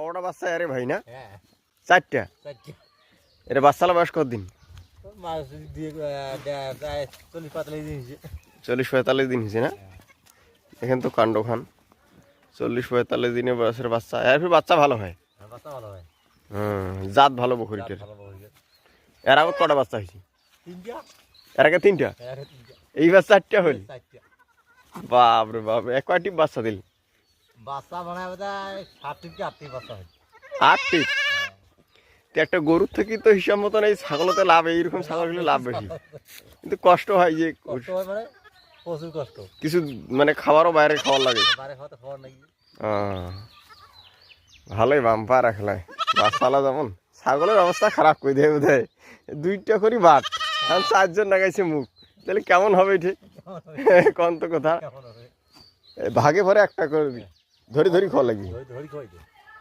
কটা বাচ্চা আরে ভাই না? হ্যাঁ, 4টা। 4টা। এটা বাচ্চালা বয়স কতদিন? মাস দিয়ে প্রায় 40-45 দিন হয়েছে। 40-45 দিন হয়েছে না? এখানে তো কাণ্ড খান 40-45 দিনের বয়সের বাচ্চা এর বাচ্চা ভালো হয়। বাচ্চা ভালো হয়। জাত ভালো বকরিটার। এর আগে কটা বাচ্চা হয়েছে? 3টা। এর আগে 3টা। এইবার 4টা হল। বাপরে বাপ, এক কয়টি বাচ্চা দিল? বাচ্চা বানায় বোধহয় 7 থেকে 8টি বাচ্চা হয়। 8টি? একটা গরুর থেকে তো হিসাব মতন এই ছাগলতে লাভ, এইরকম ছাগল হলে লাভ বেশি, কিন্তু কষ্ট হয় যে কষ্ট হয় মানে প্রচুর কষ্ট। কিছু মানে খাবারও বাইরে খাওয়ার লাগে। বাইরে খাওয়ার নাকি। ভালোই বাম্পার রাখলে বাচ্চালা যেমন ছাগলের অবস্থা খারাপ করে দেয় বোধ হয়। 2টা করি বাট এখন 4জন লাগাইছে মুখ, তাহলে কেমন হবে ঠিক কন্ত কথা। ভাগে ভরে একটা করে ধরি ধরি খাওয়া লাগবে।